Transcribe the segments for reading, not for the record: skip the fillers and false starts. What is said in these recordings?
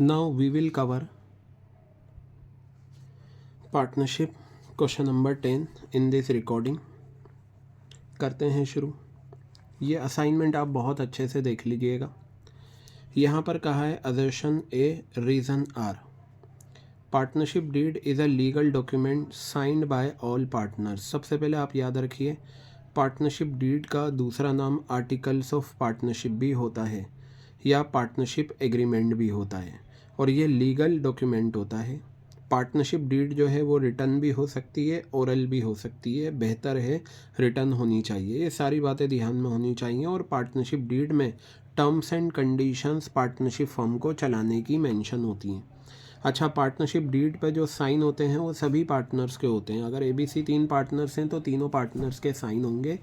Now we will cover partnership question number 10 in this recording. करते हैं शुरू। ये असाइनमेंट आप बहुत अच्छे से देख लीजिएगा। यहाँ पर कहा है assertion A reason R. Partnership deed is a legal document signed by all partners. सबसे पहले आप याद रखिए, पार्टनरशिप डीड का दूसरा नाम आर्टिकल्स ऑफ पार्टनरशिप भी होता है या पार्टनरशिप एग्रीमेंट भी होता है, और ये लीगल डॉक्यूमेंट होता है। पार्टनरशिप डीड जो है वो रिटर्न भी हो सकती है, ओरल भी हो सकती है। बेहतर है रिटर्न होनी चाहिए। ये सारी बातें ध्यान में होनी चाहिए। और पार्टनरशिप डीड में terms and conditions partnership firm को चलाने की मेंशन होती हैं। अच्छा, पार्टनरशिप डीड पे जो साइन होते हैं वो सभी पार्टनर्स के होते हैं। अगर ABC 3 पार्टनर्स हैं तो तीनों पार्टनर्स के साइन होंगे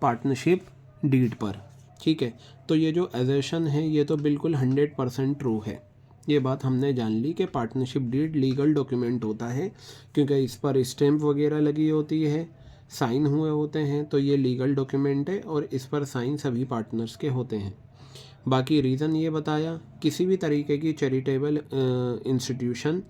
पार्टनरशिप डीड पर। ठीक है, तो ये जो एजर्शन है ये तो बिल्कुल 100% ट्रू है। ये बात हमने जान ली कि पार्टनरशिप डीड लीगल डॉक्यूमेंट होता है, क्योंकि इस पर स्टैम्प वगैरह लगी होती है, साइन हुए होते हैं, तो ये लीगल डॉक्यूमेंट है और इस पर साइन सभी पार्टनर्स के होते हैं। बाकी रीज़न ये बताया, किसी भी तरीके की चैरिटेबल इंस्टीट्यूशन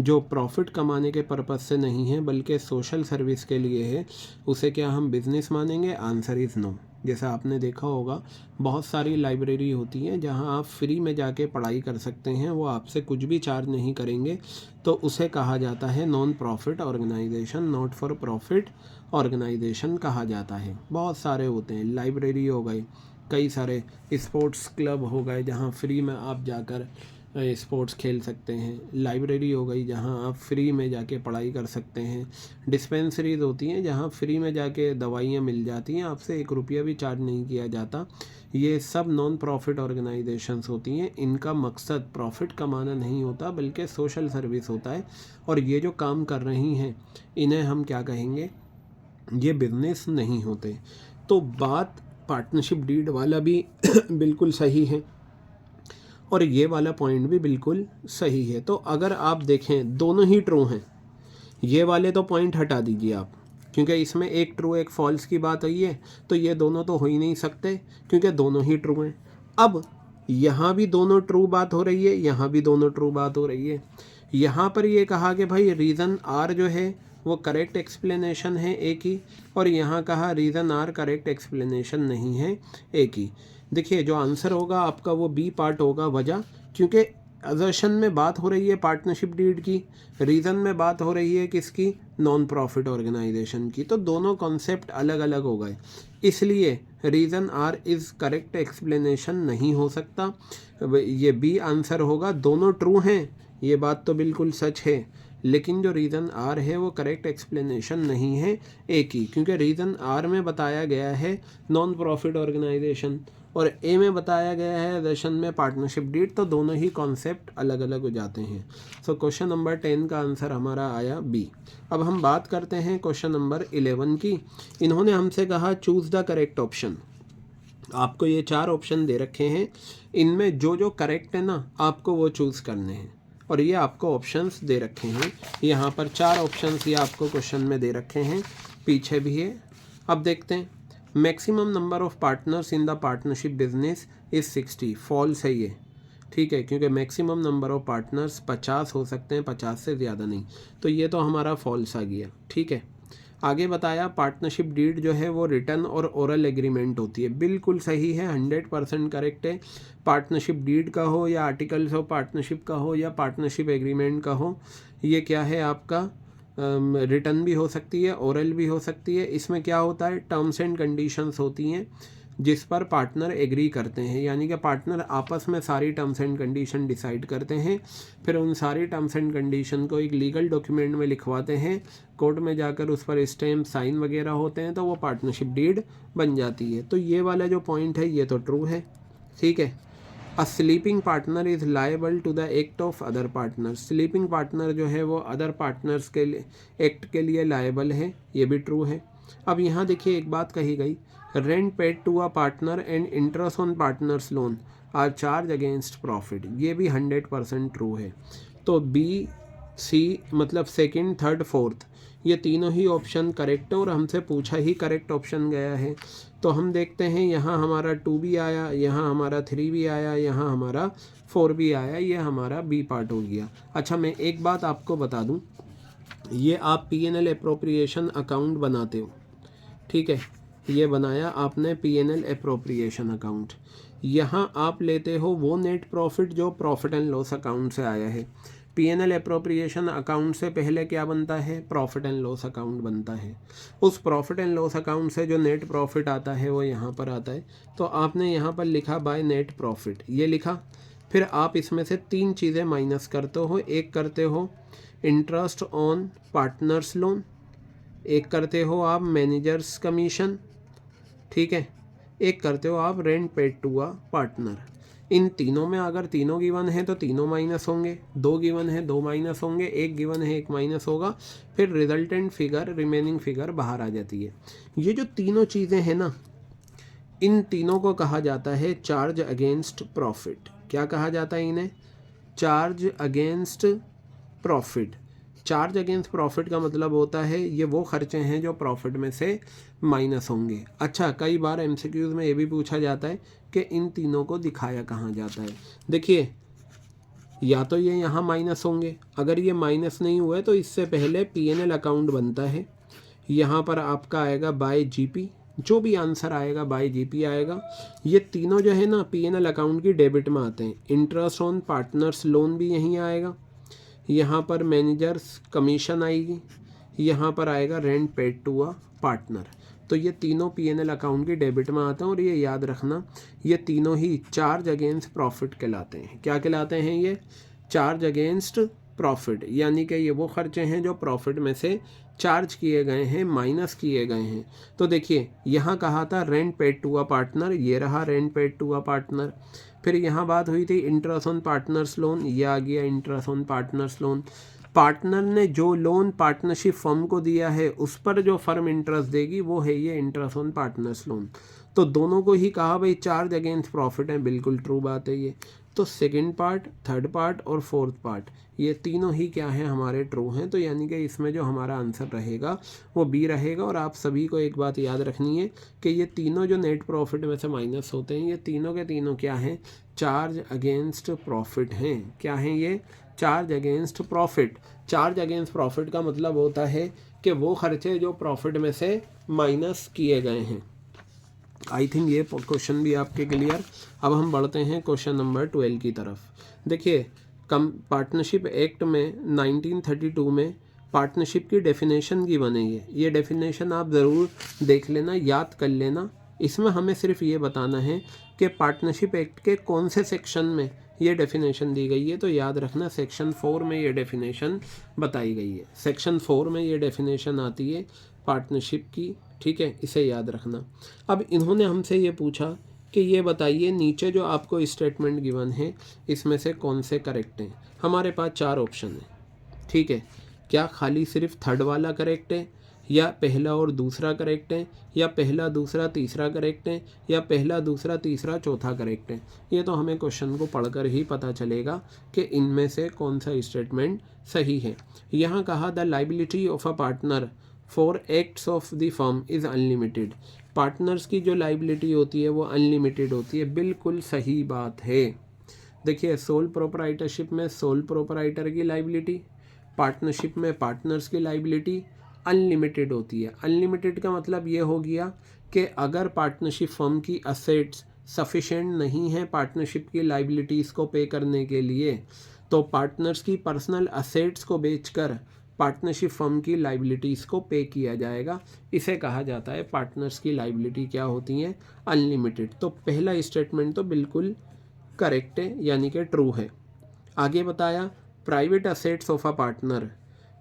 जो प्रॉफिट कमाने के पर्पज़ से नहीं है बल्कि सोशल सर्विस के लिए है, उसे क्या हम बिज़नेस मानेंगे? Answer is no. जैसा आपने देखा होगा, बहुत सारी लाइब्रेरी होती हैं जहां आप फ्री में जाके पढ़ाई कर सकते हैं, वो आपसे कुछ भी चार्ज नहीं करेंगे, तो उसे कहा जाता है non profit organisation, not for profit organisation कहा जाता है। बहुत सारे होते हैं, लाइब्रेरी हो गई, कई सारे स्पोर्ट्स क्लब हो गए जहाँ फ्री में आप जाकर स्पोर्ट्स खेल सकते हैं, लाइब्रेरी हो गई जहाँ आप फ्री में जाके पढ़ाई कर सकते हैं, डिस्पेंसरीज होती हैं जहाँ फ्री में जाके दवाइयाँ मिल जाती हैं, आपसे 1 रुपया भी चार्ज नहीं किया जाता। ये सब नॉन प्रॉफिट ऑर्गेनाइजेशंस होती हैं। इनका मकसद प्रॉफिट कमाना नहीं होता बल्कि सोशल सर्विस होता है, और ये जो काम कर रही हैं इन्हें हम क्या कहेंगे? ये बिजनेस नहीं होते। तो बात पार्टनरशिप डीड वाला भी बिल्कुल सही है और ये वाला पॉइंट भी बिल्कुल सही है। तो अगर आप देखें दोनों ही ट्रू हैं। ये वाले तो पॉइंट हटा दीजिए आप, क्योंकि इसमें एक ट्रू एक फॉल्स की बात हुई है, तो ये दोनों तो हो ही नहीं सकते क्योंकि दोनों ही ट्रू हैं। अब यहाँ भी दोनों ट्रू बात हो रही है, यहाँ भी दोनों ट्रू बात हो रही है। यहाँ पर ये कहा कि भाई रीज़न आर जो है वो करेक्ट एक्सप्लेनेशन है एक ही, और यहाँ कहा रीज़न आर करेक्ट एक्सप्लेनेशन नहीं है एक ही। देखिए, जो आंसर होगा आपका वो बी पार्ट होगा। वजह, क्योंकि असर्शन में बात हो रही है पार्टनरशिप डीड की, रीज़न में बात हो रही है किसकी? नॉन प्रॉफिट ऑर्गेनाइजेशन की। तो दोनों कॉन्सेप्ट अलग अलग हो गए, इसलिए reason R is correct explanation नहीं हो सकता। ये बी आंसर होगा। दोनों ट्रू हैं, ये बात तो बिल्कुल सच है, लेकिन जो रीज़न आर है वो करेक्ट एक्सप्लेनेशन नहीं है एक ही, क्योंकि रीज़न आर में बताया गया है नॉन प्रॉफिट ऑर्गेनाइजेशन और ए में बताया गया है दर्शन में पार्टनरशिप डीड, तो दोनों ही कॉन्सेप्ट अलग अलग हो जाते हैं। सो क्वेश्चन नंबर 10 का आंसर हमारा आया बी। अब हम बात करते हैं क्वेश्चन नंबर 11 की। इन्होंने हमसे कहा चूज़ द करेक्ट ऑप्शन। आपको ये 4 ऑप्शन दे रखे हैं, इनमें जो जो करेक्ट है ना आपको वो चूज़ करने हैं, और ये आपको ऑप्शंस दे रखे हैं। यहाँ पर 4 ऑप्शंस ये आपको क्वेश्चन में दे रखे हैं, पीछे भी है। अब देखते हैं। Maximum number of partners in the partnership business is 60। False है ये, ठीक है, क्योंकि मैक्सिमम नंबर ऑफ पार्टनर्स 50 हो सकते हैं, 50 से ज़्यादा नहीं, तो ये तो हमारा फॉल्स आ गया। ठीक है, आगे बताया पार्टनरशिप डीड जो है वो रिटर्न और ओरल एग्रीमेंट होती है। बिल्कुल सही है, 100% करेक्ट है। पार्टनरशिप डीड का हो या आर्टिकल्स ऑफ पार्टनरशिप का हो या पार्टनरशिप एग्रीमेंट का हो, ये क्या है आपका? रिटर्न भी हो सकती है, ओरल भी हो सकती है। इसमें क्या होता है? टर्म्स एंड कंडीशंस होती हैं जिस पर पार्टनर एग्री करते हैं, यानी कि पार्टनर आपस में सारी टर्म्स एंड कंडीशन डिसाइड करते हैं, फिर उन सारी टर्म्स एंड कंडीशन को एक लीगल डॉक्यूमेंट में लिखवाते हैं, कोर्ट में जाकर उस पर स्टैम्प साइन वगैरह होते हैं, तो वो पार्टनरशिप डीड बन जाती है। तो ये वाला जो पॉइंट है ये तो ट्रू है। ठीक है, a sleeping partner is liable to the act of other partner. Sleeping partner जो है वो अदर पार्टनर्स के लिए एक्ट के लिए लायबल है, ये भी ट्रू है। अब यहाँ देखिए एक बात कही गई, rent paid to a partner and interest on partners loan are charge against profit, ये भी 100% ट्रू है। तो बी सी मतलब सेकंड, थर्ड, फोर्थ, ये तीनों ही ऑप्शन करेक्ट है और हमसे पूछा ही करेक्ट ऑप्शन गया है। तो हम देखते हैं यहाँ हमारा 2 भी आया, यहाँ हमारा 3 भी आया, यहाँ हमारा 4 भी आया, ये हमारा बी पार्ट हो गया। अच्छा, मैं एक बात आपको बता दूँ, ये आप P&L एप्रोप्रिएशन अकाउंट बनाते हो, ठीक है, ये बनाया आपने P&L एप्रोप्रिएशन अकाउंट। यहाँ आप लेते हो वो नेट प्रॉफिट जो प्रॉफिट एंड लॉस अकाउंट से आया है। P&L एप्रोप्रिएशन अकाउंट से पहले क्या बनता है? प्रॉफिट एंड लॉस अकाउंट बनता है। उस प्रॉफिट एंड लॉस अकाउंट से जो नेट प्रॉफिट आता है वो यहाँ पर आता है। तो आपने यहाँ पर लिखा बाय नेट प्रॉफिट, ये लिखा। फिर आप इसमें से 3 चीज़ें माइनस करते हो। एक करते हो इंटरेस्ट ऑन पार्टनर्स लोन, एक करते हो आप मैनेजर्स कमीशन, ठीक है, एक करते हो आप rent paid to a partner. इन तीनों में अगर तीनों गिवन है तो तीनों माइनस होंगे, 2 गिवन है 2 माइनस होंगे, 1 गिवन है 1 माइनस होगा, फिर रिजल्टेंट फिगर, रिमेनिंग फिगर बाहर आ जाती है। ये जो तीनों चीज़ें हैं ना, इन तीनों को कहा जाता है चार्ज अगेंस्ट प्रॉफिट। क्या कहा जाता है इन्हें? Charge against profit. Charge against profit का मतलब होता है ये वो खर्चे हैं जो प्रॉफिट में से माइनस होंगे। अच्छा, कई बार एमसीक्यूज़ में ये भी पूछा जाता है कि इन तीनों को दिखाया कहाँ जाता है। देखिए, या तो ये यहाँ माइनस होंगे, अगर ये माइनस नहीं हुए तो इससे पहले P&L अकाउंट बनता है। यहाँ पर आपका आएगा बाय जीपी, जो भी आंसर आएगा बाय जीपी आएगा। ये तीनों जो है ना P&L अकाउंट की डेबिट में आते हैं। इंटरेस्ट ऑन पार्टनर्स लोन भी यहीं आएगा, यहाँ पर मैनेजर्स कमीशन आएगी, यहाँ पर आएगा rent paid to a partner. तो ये तीनों P&L अकाउंट की डेबिट में आते हैं और ये याद रखना, ये तीनों ही चार्ज अगेंस्ट प्रॉफिट कहलाते हैं। क्या कहलाते हैं? ये चार्ज अगेंस्ट प्रॉफिट, यानी कि ये वो खर्चे हैं जो प्रॉफिट में से चार्ज किए गए हैं, माइनस किए गए हैं। तो देखिए, यहाँ कहा था rent paid to a partner, ये रहा rent paid to a partner. फिर यहाँ बात हुई थी इंटरेस्ट ऑन पार्टनर्स लोन, ये आ गया interest on partners loan. Partner ने जो लोन पार्टनरशिप फर्म को दिया है उस पर जो फर्म इंटरेस्ट देगी वो है ये इंटरेस्ट ऑन पार्टनर्स लोन। तो दोनों को ही कहा भाई चार्ज अगेंस्ट प्रॉफिट है, बिल्कुल ट्रू बात है ये। तो सेकंड पार्ट, थर्ड पार्ट और फोर्थ पार्ट, ये तीनों ही क्या हैं? हमारे ट्रू हैं। तो यानी कि इसमें जो हमारा आंसर रहेगा वो बी रहेगा। और आप सभी को एक बात याद रखनी है कि ये तीनों जो नेट प्रॉफिट में से माइनस होते हैं, ये तीनों के तीनों क्या हैं? चार्ज अगेंस्ट प्रॉफिट हैं। क्या हैं ये? Charge against profit. Charge against profit का मतलब होता है कि वो खर्चे जो प्रॉफिट में से माइनस किए गए हैं। आई थिंक ये क्वेश्चन भी आपके क्लियर। अब हम बढ़ते हैं क्वेश्चन नंबर 12 की तरफ। देखिए, पार्टनरशिप एक्ट में 1932 में पार्टनरशिप की डेफिनेशन की बनी है। ये डेफिनेशन आप ज़रूर देख लेना, याद कर लेना। इसमें हमें सिर्फ ये बताना है कि पार्टनरशिप एक्ट के कौन से सेक्शन में ये डेफिनेशन दी गई है। तो याद रखना, सेक्शन 4 में ये डेफिनेशन बताई गई है। सेक्शन 4 में ये डेफिनेशन आती है पार्टनरशिप की, ठीक है, इसे याद रखना। अब इन्होंने हमसे ये पूछा कि ये बताइए नीचे जो आपको स्टेटमेंट गिवन है इसमें से कौन से करेक्ट हैं। हमारे पास 4 ऑप्शन है, ठीक है। क्या खाली सिर्फ थर्ड वाला करेक्ट है, या पहला और दूसरा करेक्ट है, या पहला दूसरा तीसरा करेक्ट है, या पहला दूसरा तीसरा चौथा करेक्ट है? ये तो हमें क्वेश्चन को पढ़कर ही पता चलेगा कि इनमें से कौन सा स्टेटमेंट सही है। यहाँ कहा the liability of a partner for acts of the firm is unlimited. Partners की जो लाइबिलिटी होती है वो अनलिमिटेड होती है, बिल्कुल सही बात है। देखिए, सोल प्रोपराइटरशिप में सोल प्रोपराइटर की लाइबिलिटी, पार्टनरशिप में पार्टनर्स की लाइबिलिटी अनलिमिटेड होती है। अनलिमिटेड का मतलब ये हो गया कि अगर पार्टनरशिप फर्म की असेट्स सफिशेंट नहीं है पार्टनरशिप की लाइबिलिटीज़ को पे करने के लिए, तो पार्टनर्स की पर्सनल असेट्स को बेचकर पार्टनरशिप फर्म की लाइबिलिटीज़ को पे किया जाएगा। इसे कहा जाता है पार्टनर्स की लाइबिलिटी क्या होती हैं? अनलिमिटेड। तो पहला स्टेटमेंट तो बिल्कुल करेक्ट है, यानी कि ट्रू है। आगे बताया private assets of a partner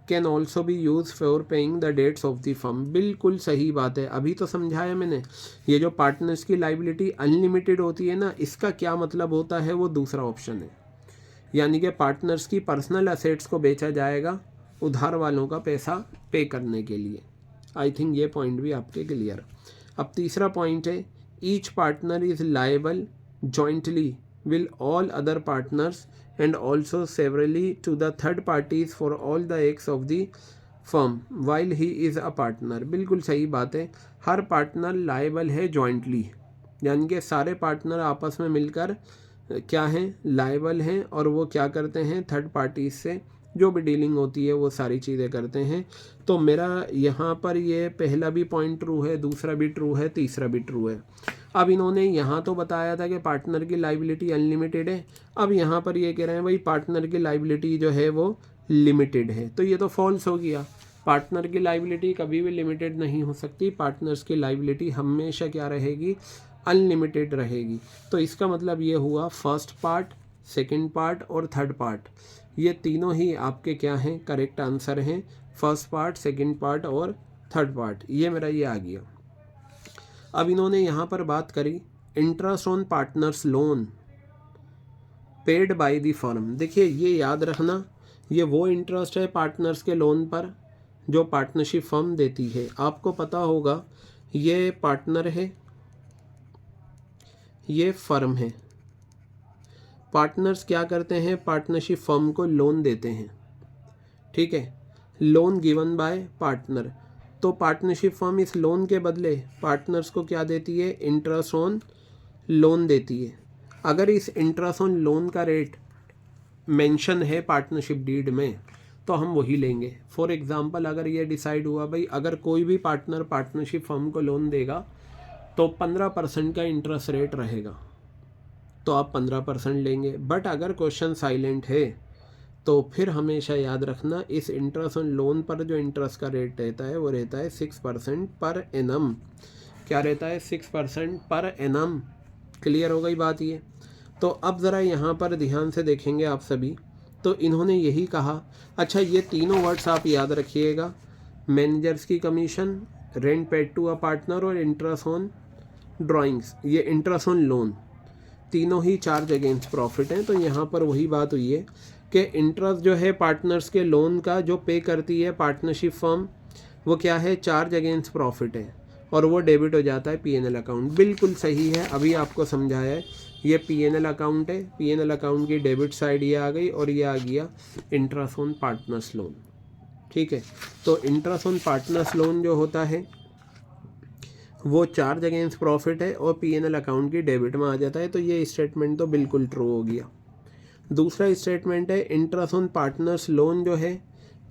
can also be use for paying the debts of the firm. बिल्कुल सही बात है, अभी तो समझाया मैंने। ये जो पार्टनर्स की लाइबिलिटी अनलिमिटेड होती है ना, इसका क्या मतलब होता है? वो दूसरा ऑप्शन है, यानी कि पार्टनर्स की पर्सनल असेट्स को बेचा जाएगा उधार वालों का पैसा पे करने के लिए। आई थिंक ये पॉइंट भी आपके क्लियर। अब तीसरा पॉइंट है each partner is liable jointly will all other partners and also severally to the third parties for all the acts of the firm while he is a partner. बिल्कुल सही बात है, हर पार्टनर लायबल है jointly, यानी कि सारे partner आपस में मिलकर क्या हैं, लायबल हैं, और वो क्या करते हैं, थर्ड पार्टीज से जो भी डीलिंग होती है वो सारी चीज़ें करते हैं। तो मेरा यहाँ पर ये पहला भी पॉइंट ट्रू है, दूसरा भी ट्रू है, तीसरा भी ट्रू है। अब इन्होंने यहाँ तो बताया था कि पार्टनर की लाइबिलिटी अनलिमिटेड है, अब यहाँ पर ये कह रहे हैं भाई पार्टनर की लाइबिलिटी जो है वो लिमिटेड है, तो ये तो फॉल्स हो गया। पार्टनर की लाइबिलिटी कभी भी लिमिटेड नहीं हो सकती, पार्टनर्स की लाइबिलिटी हमेशा क्या रहेगी, अनलिमिटेड रहेगी। तो इसका मतलब ये हुआ फर्स्ट पार्ट, सेकंड पार्ट और थर्ड पार्ट, ये तीनों ही आपके क्या हैं, करेक्ट आंसर हैं। फर्स्ट पार्ट, सेकंड पार्ट और थर्ड पार्ट, ये मेरा ये आ गया। अब इन्होंने यहाँ पर बात करी interest on partners loan paid by the firm. देखिए ये याद रखना, ये वो इंटरेस्ट है पार्टनर्स के लोन पर जो पार्टनरशिप फर्म देती है। आपको पता होगा ये पार्टनर है, ये फर्म है। पार्टनर्स क्या करते हैं, पार्टनरशिप फर्म को लोन देते हैं, ठीक है, लोन गिवन बाय पार्टनर। तो पार्टनरशिप फर्म इस लोन के बदले पार्टनर्स को क्या देती है, इंटरेस्ट ऑन लोन देती है। अगर इस इंटरेस्ट ऑन लोन का रेट मेंशन है पार्टनरशिप डीड में तो हम वही लेंगे। फॉर एग्जांपल अगर ये डिसाइड हुआ भाई अगर कोई भी पार्टनर पार्टनरशिप फर्म को लोन देगा तो 15% का इंटरेस्ट रेट रहेगा, तो आप 15% लेंगे। बट अगर क्वेश्चन साइलेंट है तो फिर हमेशा याद रखना इस इंटरेस्ट ऑन लोन पर जो इंटरेस्ट का रेट रहता है वो रहता है 6% पर एनम। क्या रहता है, 6% पर एनम। क्लियर हो गई बात ये। तो अब ज़रा यहाँ पर ध्यान से देखेंगे आप सभी, तो इन्होंने यही कहा। अच्छा ये तीनों वर्ड्स आप याद रखिएगा, मैनेजर्स की commission, rent paid to a partner और इंटरेस्ट ऑन ड्राइंग्स, ये इंटरेस्ट ऑन लोन, तीनों ही चार्ज अगेंस्ट प्रॉफिट हैं। तो यहाँ पर वही बात हुई है कि इंटरेस्ट जो है पार्टनर्स के लोन का जो पे करती है पार्टनरशिप फर्म वो क्या है, चार्ज अगेंस्ट प्रॉफिट है, और वो डेबिट हो जाता है पीएनएल अकाउंट। बिल्कुल सही है, अभी आपको समझाया है, ये पीएनएल अकाउंट है, पीएनएल अकाउंट की डेबिट साइड ये आ गई और ये आ गया इंटरेस्ट ऑन पार्टनर्स लोन, ठीक है। तो इंटरेस्ट ऑन पार्टनर्स लोन जो होता है वो चार्ज अगेंस्ट प्रॉफिट है और पीएनएल अकाउंट की डेबिट में आ जाता है, तो ये स्टेटमेंट तो बिल्कुल ट्रू हो गया। दूसरा स्टेटमेंट है इंटरेस्ट ऑन पार्टनर्स लोन जो है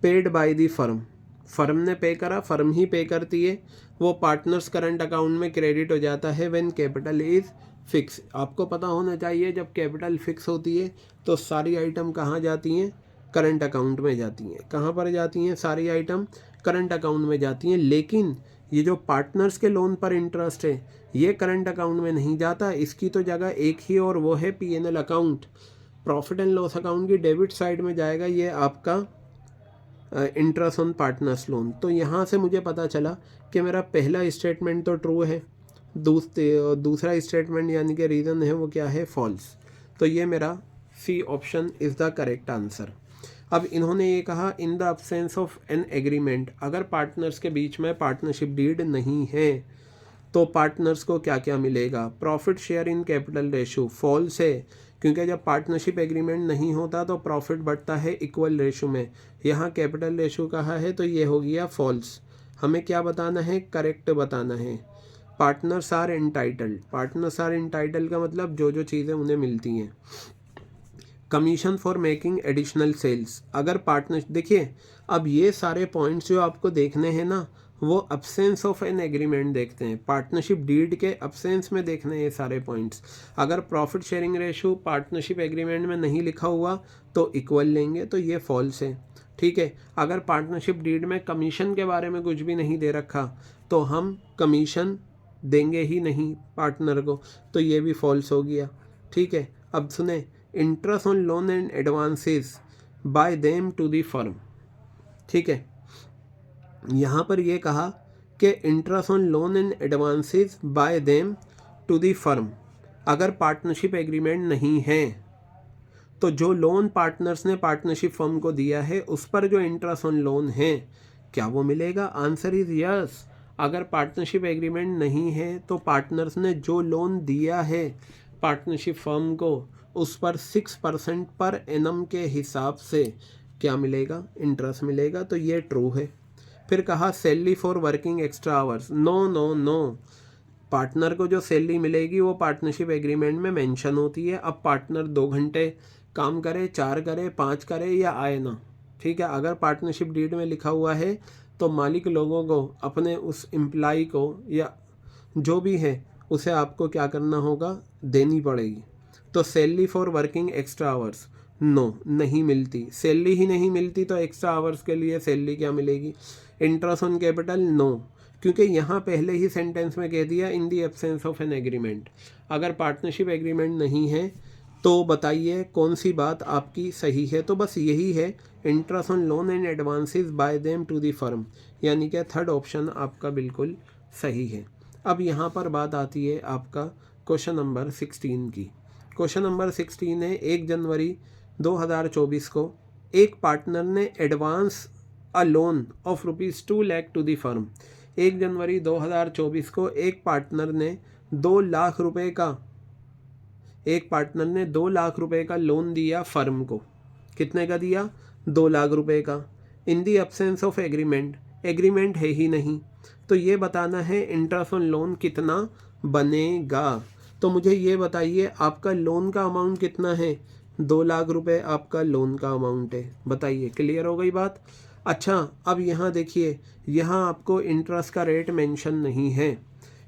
paid by the firm, firm ने पे करा, फर्म ही पे करती है, वो पार्टनर्स करंट अकाउंट में क्रेडिट हो जाता है व्हेन कैपिटल इज़ फिक्स। आपको पता होना चाहिए जब कैपिटल फिक्स होती है तो सारी आइटम कहाँ जाती हैं, करंट अकाउंट में जाती हैं। कहाँ पर जाती हैं, सारी आइटम करंट अकाउंट में जाती हैं। लेकिन ये जो पार्टनर्स के लोन पर इंटरेस्ट है ये करंट अकाउंट में नहीं जाता, इसकी तो जगह एक ही और वो है PNL account, profit and loss account की डेबिट साइड में जाएगा ये आपका इंटरेस्ट ऑन पार्टनर्स लोन। तो यहाँ से मुझे पता चला कि मेरा पहला स्टेटमेंट तो ट्रू है, दूसरा स्टेटमेंट यानी कि रीज़न है वो क्या है, फॉल्स। तो ये मेरा C option is the correct answer. अब इन्होंने ये कहा in the absence of an agreement, अगर पार्टनर्स के बीच में पार्टनरशिप डीड नहीं है तो पार्टनर्स को क्या क्या मिलेगा, profit share in capital ratio, false है, क्योंकि जब पार्टनरशिप एग्रीमेंट नहीं होता तो प्रॉफिट बढ़ता है इक्वल रेशो में, यहाँ कैपिटल रेशो कहा है तो ये हो गया फॉल्स। हमें क्या बताना है, करेक्ट बताना है। Partners are entitled, partners are entitled का मतलब जो जो चीज़ें उन्हें मिलती हैं। Commission for making additional sales, अगर पार्टनर, देखिए अब ये सारे पॉइंट्स जो आपको देखने हैं ना वो अब्सेंस ऑफ एन एग्रीमेंट देखते हैं, पार्टनरशिप डीड के अब्सेंस में देखने हैं ये सारे पॉइंट्स। अगर profit sharing ratio partnership agreement में नहीं लिखा हुआ तो इक्वल लेंगे, तो ये फॉल्स है, ठीक है। अगर पार्टनरशिप डीड में कमीशन के बारे में कुछ भी नहीं दे रखा तो हम कमीशन देंगे ही नहीं पार्टनर को, तो ये भी फॉल्स हो गया, ठीक है। अब सुने, interest on loan and advances by them to the firm, ठीक है। यहाँ पर ये कहा कि interest on loan and advances by them to the firm, अगर पार्टनरशिप एग्रीमेंट नहीं है तो जो लोन पार्टनर्स ने पार्टनरशिप फर्म को दिया है उस पर जो इंटरेस्ट ऑन लोन है क्या वो मिलेगा, आंसर इज़ यस। अगर पार्टनरशिप एग्रीमेंट नहीं है तो पार्टनर्स ने जो लोन दिया है पार्टनरशिप फर्म को उस पर 6% पर एनम के हिसाब से क्या मिलेगा, इंटरेस्ट मिलेगा, तो ये ट्रू है। फिर कहा salary for working extra hours, no no no, partner को जो सैलरी मिलेगी वो पार्टनरशिप एग्रीमेंट में मेंशन होती है। अब पार्टनर 2 घंटे काम करे, 4 करे, 5 करे या आए ना, ठीक है, अगर पार्टनरशिप डीड में लिखा हुआ है तो मालिक लोगों को अपने उस एम्प्लॉय को या जो भी है उसे आपको क्या करना होगा, देनी पड़ेगी। तो salary for working extra hours, no, नहीं मिलती, सैलरी ही नहीं मिलती तो एक्स्ट्रा आवर्स के लिए सैलरी क्या मिलेगी। इंटरेस्ट ऑन कैपिटल, नो, क्योंकि यहाँ पहले ही सेंटेंस में कह दिया in the absence of an agreement. अगर पार्टनरशिप एग्रीमेंट नहीं है तो बताइए कौन सी बात आपकी सही है, तो बस यही है, interest on loan and advances by them to the firm, यानी कि थर्ड ऑप्शन आपका बिल्कुल सही है। अब यहाँ पर बात आती है आपका क्वेश्चन नंबर 16 की। क्वेश्चन नंबर 16 है 1 जनवरी 2024 को एक पार्टनर ने advance a loan of ₹2 lakh to the firm. 1 जनवरी 2024 को एक पार्टनर ने 2 लाख रुपए का लोन दिया फर्म को। कितने का दिया, 2 लाख रुपए का। In the absence of agreement, agreement है ही नहीं, तो ये बताना है इंटरेस्ट ऑन लोन कितना बनेगा। तो मुझे ये बताइए आपका लोन का अमाउंट कितना है, 2 लाख रुपए आपका लोन का अमाउंट है। बताइए, क्लियर हो गई बात। अच्छा, अब यहाँ देखिए, यहाँ आपको इंटरेस्ट का रेट मेंशन नहीं है,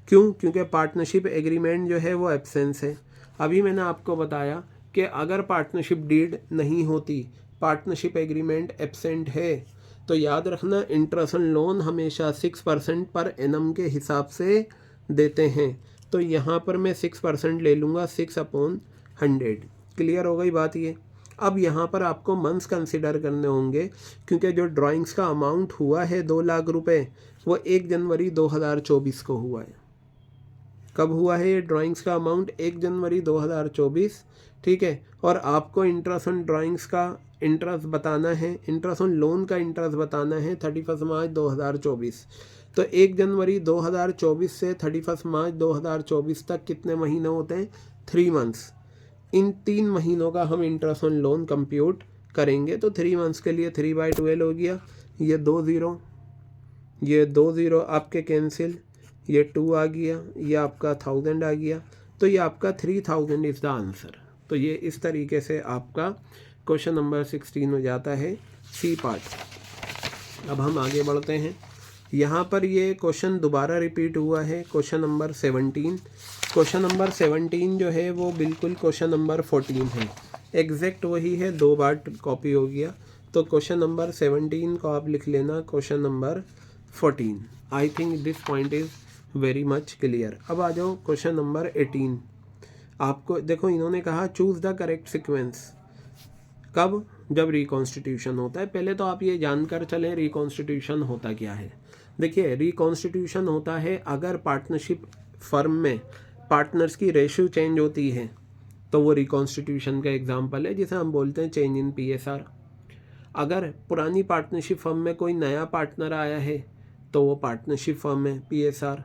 क्यों, क्योंकि पार्टनरशिप एग्रीमेंट जो है वो एब्सेंस है। अभी मैंने आपको बताया कि अगर पार्टनरशिप डीड नहीं होती, पार्टनरशिप एग्रीमेंट एब्सेंट है, तो याद रखना इंटरेस्ट ऑन लोन हमेशा 6% पर एनम के हिसाब से देते हैं। तो यहाँ पर मैं 6% ले लूँगा, 6/100। क्लियर हो गई बात ये। अब यहाँ पर आपको मंथ्स कंसिडर करने होंगे, क्योंकि जो ड्राइंग्स का अमाउंट हुआ है 2 लाख रुपए वो 1 जनवरी 2024 को हुआ है। कब हुआ है ये ड्राइंग्स का अमाउंट, 1 जनवरी 2024, ठीक है। और आपको इंटरेस्ट ऑन ड्राइंग्स का इंटरेस्ट बताना है, इंटरेस्ट ऑन लोन का इंटरेस्ट बताना है 31 मार्च 2024। तो 1 जनवरी 2024 से 31 मार्च 2024 तक कितने महीने होते हैं, 3 मंथ्स। इन 3 महीनों का हम इंटरेस्ट ऑन लोन कंप्यूट करेंगे। तो 3 मंथ्स के लिए 3/12 हो गया, ये 2 ज़ीरो, ये 2 ज़ीरो आपके कैंसिल, ये 2 आ गया, ये आपका 1000 आ गया, तो ये आपका 3000 इज़ द आंसर। तो ये इस तरीके से आपका क्वेश्चन नंबर 16 हो जाता है सी पार्ट। अब हम आगे बढ़ते हैं। यहाँ पर ये क्वेश्चन दोबारा रिपीट हुआ है, क्वेश्चन नंबर 17। क्वेश्चन नंबर 17 जो है वो बिल्कुल क्वेश्चन नंबर 14 है, एग्जैक्ट वही है, 2 बार कॉपी हो गया। तो क्वेश्चन नंबर 17 को आप लिख लेना question number 14। I think this point is very much clear. अब आ जाओ क्वेश्चन नंबर 18। आपको देखो, इन्होंने कहा चूज़ द करेक्ट सीक्वेंस। कब, जब रिकॉन्स्टिट्यूशन होता है। पहले तो आप ये जानकर चलें रिकॉन्स्टिट्यूशन होता क्या है। देखिए, रिकॉन्स्टिट्यूशन होता है अगर पार्टनरशिप फर्म में पार्टनर्स की रेशियो चेंज होती है, तो वो रिकॉन्स्टिट्यूशन का एग्जाम्पल है, जिसे हम बोलते हैं चेंज इन PSR। अगर पुरानी पार्टनरशिप फर्म में कोई नया पार्टनर आया है तो वो पार्टनरशिप फर्म है, PSR,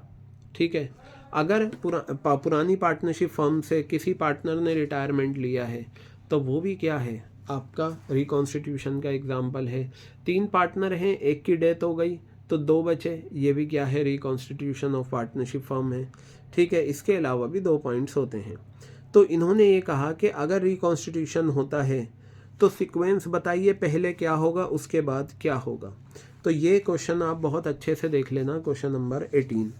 ठीक है। अगर पुरानी पार्टनरशिप फर्म से किसी पार्टनर ने रिटायरमेंट लिया है तो वो भी क्या है, आपका रिकॉन्स्टिट्यूशन का एग्जाम्पल है। 3 पार्टनर हैं, एक की डेथ हो गई तो 2 बचे, ये भी क्या है, रिकॉन्स्टिट्यूशन ऑफ पार्टनरशिप फर्म है, ठीक है। इसके अलावा भी 2 पॉइंट्स होते हैं। तो इन्होंने ये कहा कि अगर रिकॉन्स्टिट्यूशन होता है तो सीक्वेंस बताइए, पहले क्या होगा उसके बाद क्या होगा। तो ये क्वेश्चन आप बहुत अच्छे से देख लेना, क्वेश्चन नंबर 18।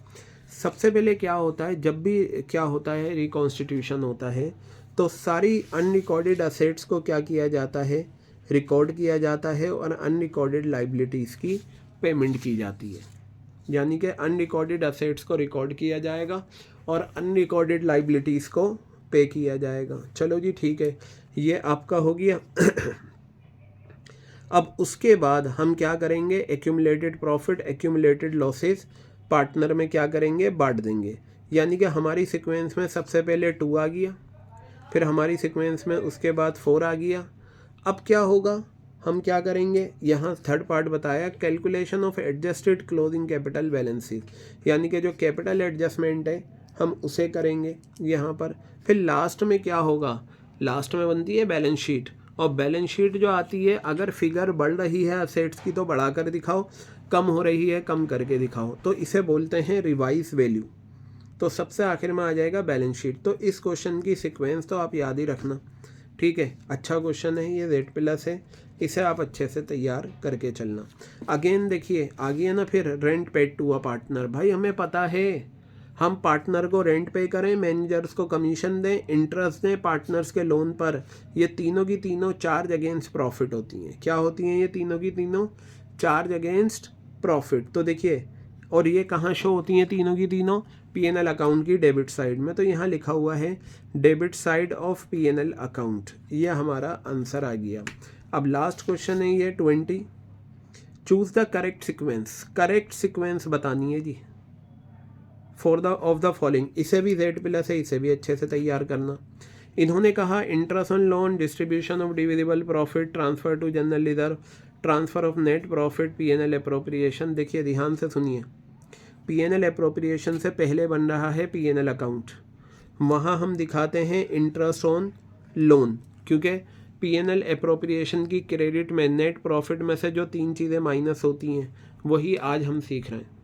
सबसे पहले क्या होता है, जब भी क्या होता है रिकॉन्स्टिट्यूशन होता है, तो सारी अनरिकॉर्डेड असेट्स को क्या किया जाता है, रिकॉर्ड किया जाता है, और अनरिकॉर्डेड लाइबिलिटीज़ की पेमेंट की जाती है। यानी कि अनरिकॉर्डेड असेट्स को रिकॉर्ड किया जाएगा और अनरिकॉर्डेड लाइबिलिटीज़ को पे किया जाएगा। चलो जी, ठीक है, ये आपका हो गया। अब उसके बाद हम क्या करेंगे, accumulated profit, accumulated losses partner में क्या करेंगे, बांट देंगे। यानी कि हमारी सीक्वेंस में सबसे पहले 2 आ गया, फिर हमारी सीक्वेंस में उसके बाद 4 आ गया। अब क्या होगा, हम क्या करेंगे, यहाँ थर्ड पार्ट बताया, calculation of adjusted closing capital balances, यानी कि जो कैपिटल एडजस्टमेंट है हम उसे करेंगे यहाँ पर। फिर लास्ट में क्या होगा, लास्ट में बनती है बैलेंस शीट, और बैलेंस शीट जो आती है, अगर फिगर बढ़ रही है असेट्स की तो बढ़ाकर दिखाओ, कम हो रही है, कम करके दिखाओ, तो इसे बोलते हैं रिवाइज वैल्यू। तो सबसे आखिर में आ जाएगा बैलेंस शीट। तो इस क्वेश्चन की सीक्वेंस तो आप याद ही रखना, ठीक है। अच्छा क्वेश्चन है ये, Z प्लस है, इसे आप अच्छे से तैयार करके चलना। अगेन देखिए आ गया ना फिर rent paid to a partner. भाई हमें पता है हम पार्टनर को रेंट पे करें, मैनेजर्स को कमीशन दें, इंटरेस्ट दें पार्टनर्स के लोन पर, ये तीनों की तीनों चार्ज अगेंस्ट प्रॉफिट होती हैं। क्या होती हैं ये तीनों की तीनों? Charge against profit. तो देखिए, और ये कहाँ शो होती हैं तीनों की तीनों? P&L अकाउंट की डेबिट साइड में। तो यहाँ लिखा हुआ है debit side of P&L account, ये हमारा आंसर आ गया। अब लास्ट क्वेश्चन है ये 20, choose the correct sequence. Correct sequence बतानी है जी for the of the following. इसे भी Z प्लस है, इसे भी अच्छे से तैयार करना। इन्होंने कहा interest on loan, distribution of divisible profit, transfer to general reserve, transfer of net profit, P&L appropriation. देखिए ध्यान से सुनिए, P&L अप्रोप्रिएशन से पहले बन रहा है P&L अकाउंट, वहाँ हम दिखाते हैं इंटरेस्ट ऑन लोन, क्योंकि P&L अप्रोप्रिएशन की क्रेडिट में नेट प्रॉफिट में से जो 3 चीज़ें माइनस होती हैं वही आज हम सीख रहे हैं।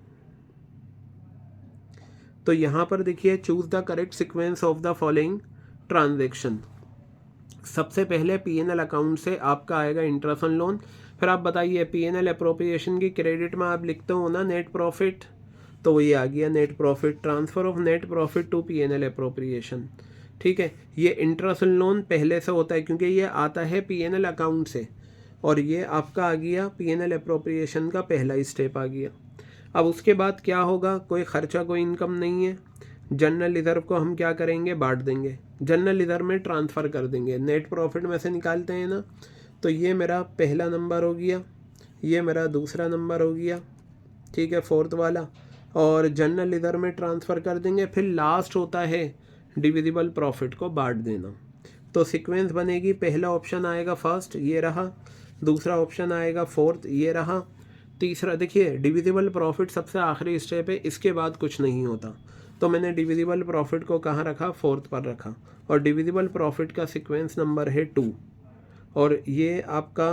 तो यहाँ पर देखिए choose the correct sequence of the following transaction. सबसे पहले P&L अकाउंट से आपका आएगा इंटरेस्ट ऑन लोन, फिर आप बताइए P&L अप्रोप्रिएशन की क्रेडिट में आप लिखते हो ना नेट प्रॉफिट, तो ये आ गया net profit, transfer of net profit to P&L appropriation, ठीक है। ये इंटरेस्ट ऑन लोन पहले से होता है क्योंकि ये आता है P&L अकाउंट से, और ये आपका आ गया P&L अप्रोप्रिएशन का पहला स्टेप आ गया। अब उसके बाद क्या होगा? कोई खर्चा कोई इनकम नहीं है, जनरल रिजर्व को हम क्या करेंगे? बांट देंगे, जनरल रिजर्व में ट्रांसफ़र कर देंगे, नेट प्रॉफिट में से निकालते हैं ना। तो ये मेरा पहला नंबर हो गया, ये मेरा दूसरा नंबर हो गया, ठीक है, फोर्थ वाला, और जनरल रिजर्व में ट्रांसफ़र कर देंगे। फिर लास्ट होता है डिविजिबल प्रॉफिट को बांट देना। तो सीक्वेंस बनेगी, पहला ऑप्शन आएगा फर्स्ट, ये रहा, दूसरा ऑप्शन आएगा फोर्थ, ये रहा, तीसरा देखिए डिविजिबल प्रॉफिट सबसे आखिरी स्टेप है, इसके बाद कुछ नहीं होता। तो मैंने डिविजिबल प्रॉफिट को कहाँ रखा? फोर्थ पर रखा, और डिविजिबल प्रॉफिट का सीक्वेंस नंबर है 2, और ये आपका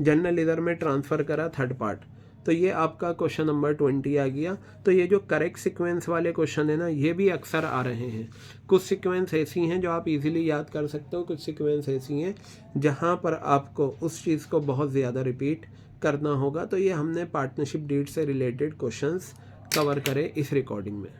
जनरल रिजर्व में ट्रांसफ़र करा थर्ड पार्ट। तो ये आपका क्वेश्चन नंबर 20 आ गया। तो ये जो करेक्ट सीक्वेंस वाले क्वेश्चन है ना, ये भी अक्सर आ रहे हैं। कुछ सीक्वेंस ऐसी हैं जो आप इजीली याद कर सकते हो, कुछ सीक्वेंस ऐसी हैं जहाँ पर आपको उस चीज़ को बहुत ज़्यादा रिपीट करना होगा। तो ये हमने पार्टनरशिप डीड से रिलेटेड क्वेश्चंस कवर करे इस रिकॉर्डिंग में।